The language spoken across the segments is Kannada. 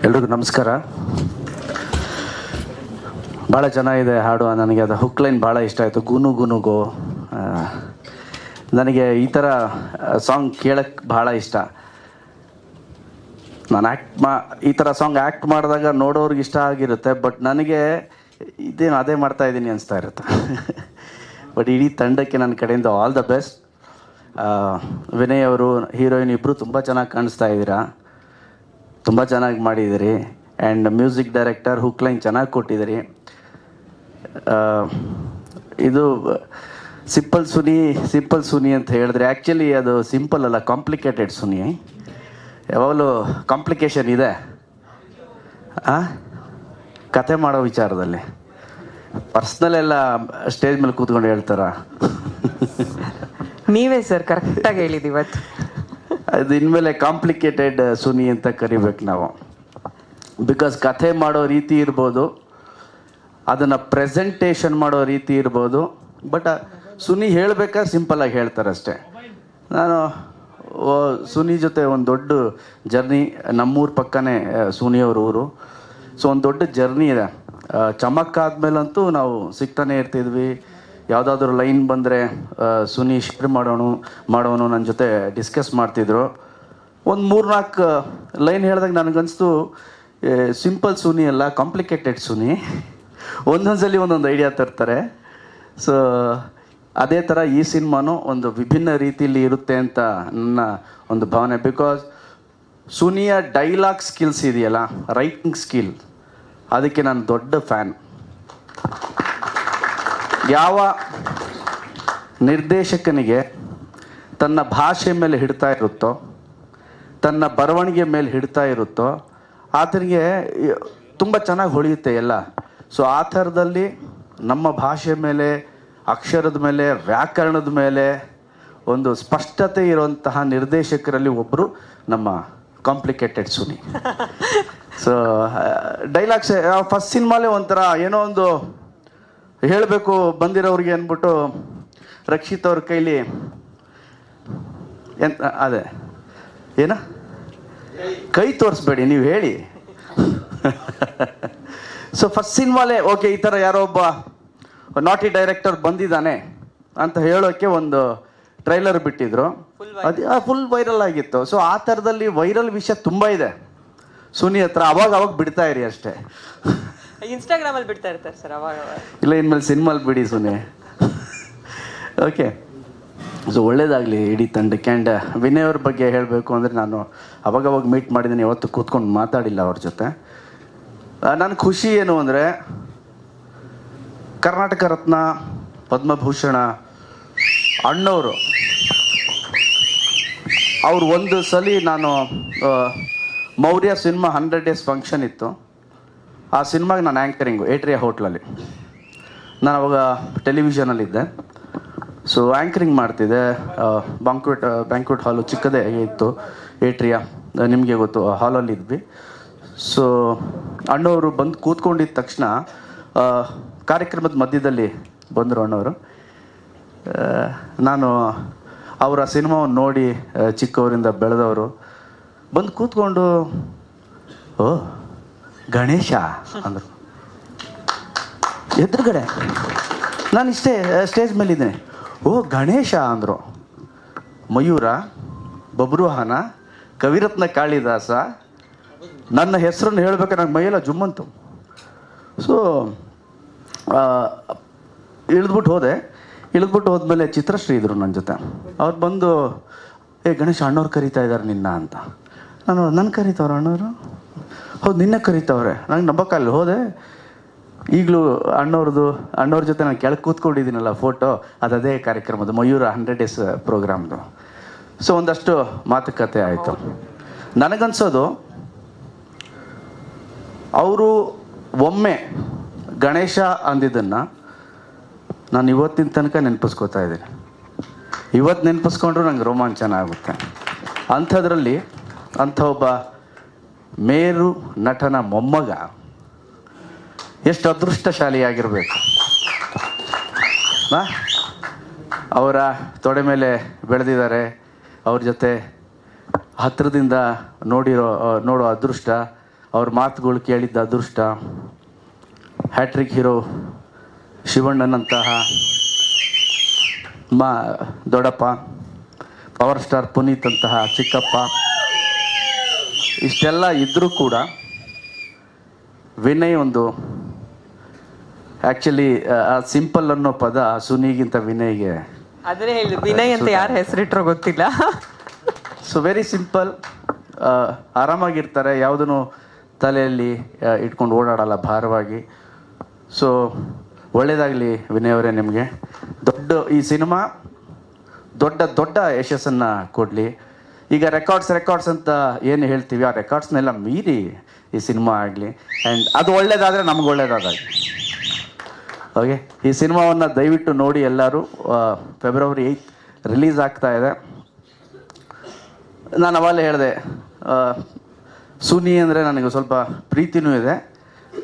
ಎಲ್ರಿಗೂ ನಮಸ್ಕಾರ. ಭಾಳ ಚೆನ್ನಾಗಿದೆ ಹಾಡು. ನನಗೆ ಅದು ಹುಕ್ ಲೈನ್ ಭಾಳ ಇಷ್ಟ ಆಯಿತು. ಗುನು ಗುನುಗೋ. ನನಗೆ ಈ ಥರ ಸಾಂಗ್ ಕೇಳಕ್ಕೆ ಭಾಳ ಇಷ್ಟ. ನಾನು ಈ ಥರ ಸಾಂಗ್ ಆ್ಯಕ್ಟ್ ಮಾಡಿದಾಗ ನೋಡೋರ್ಗೆ ಇಷ್ಟ ಆಗಿರುತ್ತೆ, ಬಟ್ ನನಗೆ ಇದೇನು ಅದೇ ಮಾಡ್ತಾ ಇದ್ದೀನಿ ಅನಿಸ್ತಾ ಇರುತ್ತೆ. ಬಟ್ ಇಡೀ ತಂಡಕ್ಕೆ ನನ್ನ ಕಡೆಯಿಂದ ಆಲ್ ದ ಬೆಸ್ಟ್. ವಿನಯ್ ಅವರು, ಹೀರೋಯಿನ್ ಇಬ್ಬರು ತುಂಬ ಚೆನ್ನಾಗಿ ಕಾಣಿಸ್ತಾ ಇದ್ದೀರಾ, ತುಂಬ ಚೆನ್ನಾಗಿ ಮಾಡಿದ್ದೀರಿ. And music director hook line ಚೆನ್ನಾಗಿ ಕೊಟ್ಟಿದ್ದೀರಿ. ಇದು ಸಿಂಪಲ್ ಸುನಿ ಅಂತ ಹೇಳಿದ್ರೆ ಆ್ಯಕ್ಚುಲಿ ಅದು ಸಿಂಪಲ್ ಅಲ್ಲ, ಕಾಂಪ್ಲಿಕೇಟೆಡ್ ಸುನಿ. ಯಾವಾಗಲೂ ಕಾಂಪ್ಲಿಕೇಶನ್ ಇದೆ ಕತೆ ಮಾಡೋ ವಿಚಾರದಲ್ಲಿ. ಪರ್ಸ್ನಲ್ ಎಲ್ಲ ಸ್ಟೇಜ್ ಮೇಲೆ ಕೂತ್ಕೊಂಡು ಹೇಳ್ತಾರ? ನೀವೇ ಸರ್ ಕರೆಕ್ಟಾಗಿ ಹೇಳಿದ್ದು ಇವತ್ತು. ಅದು ಇನ್ಮೇಲೆ ಕಾಂಪ್ಲಿಕೇಟೆಡ್ ಸುನಿ ಅಂತ ಕರಿಬೇಕು ನಾವು. ಬಿಕಾಸ್ ಕಥೆ ಮಾಡೋ ರೀತಿ ಇರ್ಬೋದು, ಅದನ್ನು ಪ್ರೆಸೆಂಟೇಷನ್ ಮಾಡೋ ರೀತಿ ಇರ್ಬೋದು, ಬಟ್ ಸುನಿ ಹೇಳ್ಬೇಕಾದ್ರೆ ಸಿಂಪಲ್ಲಾಗಿ ಹೇಳ್ತಾರೆ ಅಷ್ಟೇ. ನಾನು ಸುನಿ ಜೊತೆ ಒಂದು ದೊಡ್ಡ ಜರ್ನಿ, ನಮ್ಮೂರ ಪಕ್ಕನೇ ಸುನಿಯವ್ರ ಊರು. ಸೊ ಒಂದು ದೊಡ್ಡ ಜರ್ನಿ ಇದೆ. ಚಮಕ್ ಆದಮೇಲಂತೂ ನಾವು ಸಿಗ್ತಾನೆ ಇರ್ತಿದ್ವಿ. ಯಾವುದಾದ್ರೂ ಲೈನ್ ಬಂದರೆ ಸುನಿ ಶೇರ್ ಮಾಡೋನು ನನ್ನ ಜೊತೆ ಡಿಸ್ಕಸ್ ಮಾಡ್ತಿದ್ರು. ಒಂದು 3-4 ಲೈನ್ ಹೇಳಿದಾಗ ನನಗನ್ನಿಸ್ತು ಸಿಂಪಲ್ ಸುನಿ ಅಲ್ಲ, ಕಾಂಪ್ಲಿಕೇಟೆಡ್ ಸುನಿ. ಒಂದೊಂದ್ಸಲಿ ಒಂದೊಂದು ಐಡಿಯಾ ತರ್ತಾರೆ. ಸೊ ಅದೇ ಥರ ಈ ಸಿನಿಮಾನು ಒಂದು ವಿಭಿನ್ನ ರೀತಿಯಲ್ಲಿ ಇರುತ್ತೆ ಅಂತ ನನ್ನ ಒಂದು ಭಾವನೆ. ಬಿಕಾಸ್ ಸುನಿಯ ಡೈಲಾಗ್ ಸ್ಕಿಲ್ಸ್ ಇದೆಯಲ್ಲ, ರೈಟಿಂಗ್ ಸ್ಕಿಲ್, ಅದಕ್ಕೆ ನಾನು ದೊಡ್ಡ ಫ್ಯಾನ್. ಯಾವ ನಿರ್ದೇಶಕನಿಗೆ ತನ್ನ ಭಾಷೆ ಮೇಲೆ ಹಿಡ್ತಾ ಇರುತ್ತೋ, ತನ್ನ ಬರವಣಿಗೆ ಮೇಲೆ ಹಿಡ್ತಾ ಇರುತ್ತೋ, ಆತನಿಗೆ ತುಂಬ ಚೆನ್ನಾಗಿ ಹೊಳೆಯುತ್ತೆ ಎಲ್ಲ. ಸೊ ಆ ಥರದಲ್ಲಿ ನಮ್ಮ ಭಾಷೆ ಮೇಲೆ, ಅಕ್ಷರದ ಮೇಲೆ, ವ್ಯಾಕರಣದ ಮೇಲೆ ಒಂದು ಸ್ಪಷ್ಟತೆ ಇರುವಂತಹ ನಿರ್ದೇಶಕರಲ್ಲಿ ಒಬ್ಬರು ನಮ್ಮ complicated Suni. So dialogues first ಸಿನಿಮಾಲೇ ಒಂಥರ ಏನೋ ಒಂದು ಹೇಳಬೇಕು ಬಂದಿರೋರಿಗೆ ಅಂದ್ಬಿಟ್ಟು ರಕ್ಷಿತ್ ಅವ್ರ ಕೈಲಿ ಅದೇ ಕೈ ತೋರಿಸ್ಬೇಡಿ, ನೀವು ಹೇಳಿ. ಸೊ ಫಸ್ಟ್ ಸಿನಿಮಾಲೇ ಓಕೆ, ಈ ಥರ ಯಾರೋ ಒಬ್ಬ ನಾಟಿ ಡೈರೆಕ್ಟರ್ ಬಂದಿದ್ದಾನೆ ಅಂತ ಹೇಳೋಕ್ಕೆ ಒಂದು ಟ್ರೈಲರ್ ಬಿಟ್ಟಿದ್ರು. ಅದು ಫುಲ್ ವೈರಲ್ ಆಗಿತ್ತು. ಸೊ ಆ ಥರದಲ್ಲಿ ವೈರಲ್ ವಿಷಯ ತುಂಬ ಇದೆ ಸುನಿ ಹತ್ರ. ಅವಾಗ ಬಿಡ್ತಾ ಇರಿ ಅಷ್ಟೇ. ಇನ್ಸ್ಟಾಗ್ರಾಮಲ್ಲಿ ಬಿಡ್ತಾ ಇರ್ತಾರೆ ಸರ್ ಅವಾಗ. ಇಲ್ಲ, ಇನ್ಮೇಲೆ ಸಿನಿಮಾಲ್ ಬಿಡಿ ಸುನಿ. ಓಕೆ, ಸೊ ಒಳ್ಳೇದಾಗಲಿ ಇಡೀ ತಂಡಕ್ಕೆ. ಆ್ಯಂಡ್ ವಿನಯ್ ಅವ್ರ ಬಗ್ಗೆ ಹೇಳಬೇಕು ಅಂದರೆ, ನಾನು ಅವಾಗವಾಗ ಮೀಟ್ ಮಾಡಿದ್ದೀನಿ, ಯಾವತ್ತು ಕೂತ್ಕೊಂಡು ಮಾತಾಡಿಲ್ಲ ಅವ್ರ ಜೊತೆ. ನನ್ನ ಖುಷಿ ಏನು ಅಂದರೆ, ಕರ್ನಾಟಕ ರತ್ನ, ಪದ್ಮಭೂಷಣ ಅಣ್ಣವರು ಅವ್ರು ಒಂದು ಸಲ ನಾನು ಮೌರ್ಯ ಸಿನಿಮಾ 100 days ಫಂಕ್ಷನ್ ಇತ್ತು. ಆ ಸಿನಿಮಾಗೆ ನಾನು ಆ್ಯಂಕರಿಂಗು ಏಟ್ರಿಯಾ ಹೋಟ್ಲಲ್ಲಿ. ನಾನು ಅವಾಗ ಟೆಲಿವಿಷನಲ್ಲಿದ್ದೆ. ಸೊ ಆ್ಯಂಕರಿಂಗ್ ಮಾಡ್ತಿದ್ದೆ. ಬ್ಯಾಂಕ್ವೆಟ್ ಹಾಲು ಚಿಕ್ಕದೇ ಇತ್ತು, ಏಟ್ರಿಯಾ, ನಿಮಗೆ ಗೊತ್ತು, ಹಾಲಲ್ಲಿ ಇದ್ವಿ. ಸೊ ಅಣ್ಣವರು ಬಂದು ಕೂತ್ಕೊಂಡಿದ್ದ ತಕ್ಷಣ ಕಾರ್ಯಕ್ರಮದ ಮಧ್ಯದಲ್ಲಿ ಬಂದರು ಅಣ್ಣವರು. ನಾನು ಅವರ ಸಿನಿಮಾವನ್ನು ನೋಡಿ ಚಿಕ್ಕವರಿಂದ ಬೆಳೆದವರು ಬಂದು ಕೂತ್ಕೊಂಡು, ಓ ಗಣೇಶ ಅಂದರು ಎದುರುಗಡೆ. ನಾನು ಇಷ್ಟೇ ಸ್ಟೇಜ್ ಮೇಲಿದ್ದೀನಿ. ಓ ಗಣೇಶ ಅಂದರು. ಮಯೂರ, ಬಬ್ರುವಾಹನ, ಕವಿರತ್ನ ಕಾಳಿದಾಸ, ನನ್ನ ಹೆಸರನ್ನು ಹೇಳ್ಬೇಕಾದ್ರೆ ನಂಗೆ ಮೈಯೆಲ್ಲ ಜುಮ್ಮಂತು. ಸೊ ಇಳಿದ್ಬಿಟ್ಟು ಹೋದ್ಮೇಲೆ ಚಿತ್ರಶ್ರೀ ಇದ್ರು ನನ್ನ ಜೊತೆ. ಅವ್ರು ಬಂದು, ಗಣೇಶ ಅಣ್ಣವ್ರು ಕರೀತಾ ಇದ್ದಾರೆ ನಿನ್ನ ಅಂತ. ನಾನು ನನ್ನ ಕರೀತವ್ರ ಅಣ್ಣವರು? ಹೌದು, ನಿನ್ನೆ ಕರೀತವ್ರೆ. ನಂಗೆ ನಂಬಕ್ಕಲ್ಲಿ ಹೋದೆ. ಈಗಲೂ ಅಣ್ಣವ್ರ ಜೊತೆ ನಾನು ಕೆಳಗೆ ಕೂತ್ಕೊಂಡಿದ್ದೀನಲ್ಲ ಫೋಟೋ, ಅದೇ ಕಾರ್ಯಕ್ರಮದ ಮಯೂರ 100 days ಪ್ರೋಗ್ರಾಮ್ದು. ಸೊ ಒಂದಷ್ಟು ಮಾತುಕತೆ ಆಯಿತು. ನನಗನ್ಸೋದು ಅವರು ಒಮ್ಮೆ ಗಣೇಶ ಅಂದಿದ್ದನ್ನು ನಾನು ಇವತ್ತಿನ ತನಕ ನೆನಪಿಸ್ಕೋತಾ ಇದ್ದೀನಿ. ಇವತ್ತು ನೆನಪಿಸ್ಕೊಂಡ್ರು ನಂಗೆ ರೋಮಾಂಚನ ಆಗುತ್ತೆ. ಅಂಥದ್ರಲ್ಲಿ ಅಂಥ ಒಬ್ಬ ಮೇರು ನಟನ ಮೊಮ್ಮಗ ಎಷ್ಟು ಅದೃಷ್ಟಶಾಲಿಯಾಗಿರಬೇಕು. ಅವರ ತೊಡೆ ಮೇಲೆ ಬೆಳೆದಿದ್ದಾರೆ, ಅವ್ರ ಜೊತೆ ಹತ್ತಿರದಿಂದ ನೋಡೋ ಅದೃಷ್ಟ, ಅವ್ರ ಮಾತುಗಳು ಕೇಳಿದ್ದ ಅದೃಷ್ಟ. ಹ್ಯಾಟ್ರಿಕ್ ಹೀರೋ ಶಿವಣ್ಣನಂತಹ ದೊಡ್ಡಪ್ಪ, ಪವರ್ ಸ್ಟಾರ್ ಪುನೀತ್ ಅಂತಹ ಚಿಕ್ಕಪ್ಪ, ಇಷ್ಟೆಲ್ಲ ಇದ್ದರೂ ಕೂಡ ವಿನಯ್ ಒಂದು ಆ್ಯಕ್ಚುಲಿ ಸಿಂಪಲ್ ಅನ್ನೋ ಪದ ಸುನಿಗಿಂತ ವಿನಯ್ಗೆ ಅದೇ ಹೇಳಿದ್ರು, ವಿನಯ್ ಅಂತ ಯಾರು ಹೆಸರಿಟ್ರೋ ಗೊತ್ತಿಲ್ಲ. ಸೊ ವೆರಿ ಸಿಂಪಲ್, ಆರಾಮಾಗಿರ್ತಾರೆ, ಯಾವುದನ್ನು ತಲೆಯಲ್ಲಿ ಇಟ್ಕೊಂಡು ಓಡಾಡಲ್ಲ ಭಾರವಾಗಿ. ಸೊ ಒಳ್ಳೆಯದಾಗಲಿ ವಿನಯ್ ಅವರೇ, ನಿಮಗೆ ಈ ಸಿನಿಮಾ ದೊಡ್ಡ ಯಶಸ್ಸನ್ನು ಕೊಡಲಿ. ಈಗ ರೆಕಾರ್ಡ್ಸ್ ಅಂತ ಏನು ಹೇಳ್ತೀವಿ, ಆ ರೆಕಾರ್ಡ್ಸ್ನೆಲ್ಲ ಮೀರಿ ಈ ಸಿನಿಮಾ ಆಗಲಿ. ಆ್ಯಂಡ್ ಅದು ಒಳ್ಳೇದಾದರೆ ನಮ್ಗೆ ಒಳ್ಳೇದಾಗಲಿ. ಓಕೆ, ಈ ಸಿನಿಮಾವನ್ನು ದಯವಿಟ್ಟು ನೋಡಿ ಎಲ್ಲರೂ. ಫೆಬ್ರವರಿ 8 ರಿಲೀಸ್ ಆಗ್ತಾ ಇದೆ. ನಾನು ಅವಾಗಲೇ ಹೇಳಿದೆ, ಸುನಿ ಅಂದರೆ ನನಗೆ ಸ್ವಲ್ಪ ಪ್ರೀತಿನೂ ಇದೆ,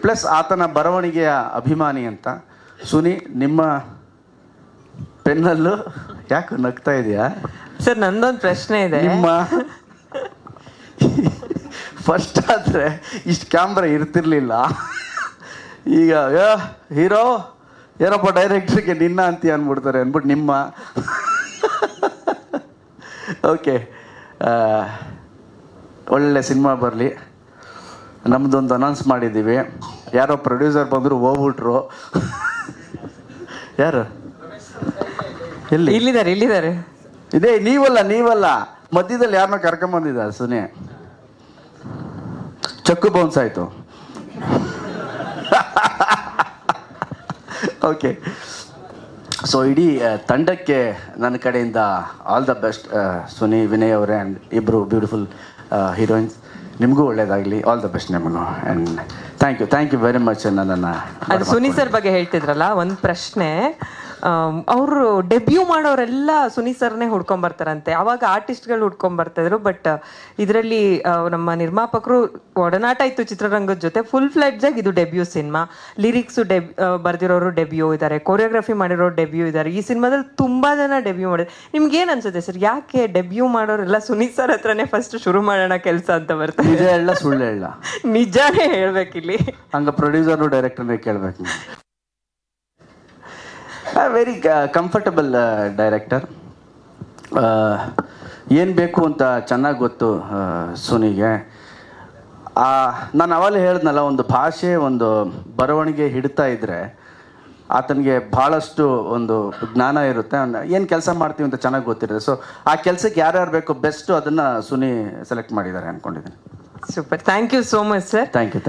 ಪ್ಲಸ್ ಆತನ ಬರವಣಿಗೆಯ ಅಭಿಮಾನಿ ಅಂತ. ಸುನಿ, ನಿಮ್ಮ ಪೆನ್ನಲ್ಲೂ ಯಾಕೆ ನಗ್ತಾ ಇದೆಯಾ ಸರ್? ನಂದೊಂದು ಪ್ರಶ್ನೆ ಇದೆ. ನಿಮ್ಮ ಫಸ್ಟ್ ಆದರೆ ಇಷ್ಟು ಕ್ಯಾಮ್ರಾ ಇರ್ತಿರ್ಲಿಲ್ಲ. ಈಗ ಹೀರೋ ಏನಪ್ಪ ಡೈರೆಕ್ಟ್ರಿಗೆ ನಿನ್ನ ಅಂತೀಯ ಅಂದ್ಬಿಡ್ತಾರೆ ಅಂದ್ಬಿಟ್ಟು ನಿಮ್ಮ. ಓಕೆ, ಒಳ್ಳೆ ಸಿನಿಮಾ ಬರಲಿ. ನಮ್ಮದೊಂದು ಅನೌನ್ಸ್ ಮಾಡಿದ್ದೀವಿ, ಯಾರೋ ಪ್ರೊಡ್ಯೂಸರ್ ಬಂದರು ಹೋಗ್ಬಿಟ್ರು. ಯಾರು? ಇಲ್ಲಿದ್ದಾರೆ. ಇದೇ ನೀವಲ್ಲ ಮಧ್ಯದಲ್ಲಿ ಯಾರನ್ನ ಕರ್ಕೊಂಬಂದಿದ್ದ ಸುನಿ. ಚಕ್ಕು ಬೌನ್ಸ್ ಆಯಿತು. ಓಕೆ, ಸೊ ಇಡೀ ತಂಡಕ್ಕೆ ನನ್ನ ಕಡೆಯಿಂದ all the best. Suni, Vinay ಅವರೇ, ಆ್ಯಂಡ್ ಇಬ್ಬರು ಬ್ಯೂಟಿಫುಲ್ ಹೀರೋಯಿನ್ಸ್, ನಿಮಗೂ ಒಳ್ಳೇದಾಗಲಿ. ಆಲ್ ದ ಬೆಸ್ಟ್ ನಿಮಗೂ. And thank you very much. ನನ್ನನ್ನು ಅದು ಸುನಿ ಸರ್ ಬಗ್ಗೆ ಹೇಳ್ತಿದ್ರಲ್ಲ, ಒಂದು ಪ್ರಶ್ನೆ. ಅವರು ಡೆಬ್ಯೂ ಮಾಡೋರೆಲ್ಲ ಸುನಿ ಸರ್ನೇ ಹುಡ್ಕೊಂಬರ್ತಾರಂತೆ. ಅವಾಗ ಆರ್ಟಿಸ್ಟ್ಗಳು ಹುಡ್ಕೊಂಬರ್ತಿದ್ರು, ಬಟ್ ಇದರಲ್ಲಿ ನಮ್ಮ ನಿರ್ಮಾಪಕರು ಒಡನಾಟ ಇತ್ತು ಚಿತ್ರರಂಗದ ಜೊತೆ. ಫುಲ್ ಫ್ಲೆಡ್ಜಾಗಿ ಇದು ಡೆಬ್ಯೂ ಸಿನಿಮಾ. ಲಿರಿಕ್ಸು ಬರ್ದಿರೋರು ಡೆಬ್ಯೂ ಇದ್ದಾರೆ, ಕೊರಿಯೋಗ್ರಫಿ ಮಾಡಿರೋರು ಡೆಬ್ಯೂ ಇದ್ದಾರೆ. ಈ ಸಿನಿಮಾದಲ್ಲಿ ತುಂಬ ಜನ ಡೆಬ್ಯೂ ಮಾಡಿದ್ರು. ನಿಮ್ಗೆ ಏನು ಅನ್ಸುತ್ತೆ ಸರ್, ಯಾಕೆ ಡೆಬ್ಯೂ ಮಾಡೋರೆಲ್ಲ ಸುನಿ ಸರ್ ಹತ್ರನೇ ಫಸ್ಟ್ ಶುರು ಮಾಡೋಣ ಕೆಲಸ ಅಂತ ಬರ್ತಾರೆ? ನಿಜ ಹೇಳ ಸುಳ್ಳು ಹೇಳ? ನಿಜಾನೇ ಹೇಳ್ಬೇಕಿಲ್ಲಿ. ಹಂಗ ಪ್ರೊಡ್ಯೂಸರ್ನು ಡೈರೆಕ್ಟರ್ನೇ ಕೇಳ್ಬೇಕು. Very comfortable director. ಏನು ಬೇಕು ಅಂತ ಚೆನ್ನಾಗಿ ಗೊತ್ತು ಸುನಿಗೆ. ನಾನು ಅವಾಗಲೇ ಹೇಳಿದ್ನಲ್ಲ, ಒಂದು ಭಾಷೆ, ಒಂದು ಬರವಣಿಗೆ ಹಿಡ್ತಾ ಇದ್ದರೆ ಆತನಿಗೆ ಭಾಳಷ್ಟು ಒಂದು ಜ್ಞಾನ ಇರುತ್ತೆ. ಏನು ಕೆಲಸ ಮಾಡ್ತೀವಿ ಅಂತ ಚೆನ್ನಾಗಿ ಗೊತ್ತಿರುತ್ತೆ. ಸೊ ಆ ಕೆಲಸಕ್ಕೆ ಯಾರ್ಯಾರು ಬೇಕೋ ಬೆಸ್ಟು ಅದನ್ನು ಸುನಿ ಸೆಲೆಕ್ಟ್ ಮಾಡಿದ್ದಾರೆ ಅಂದ್ಕೊಂಡಿದ್ದೀನಿ. Super, thank you so much sir. Thank you.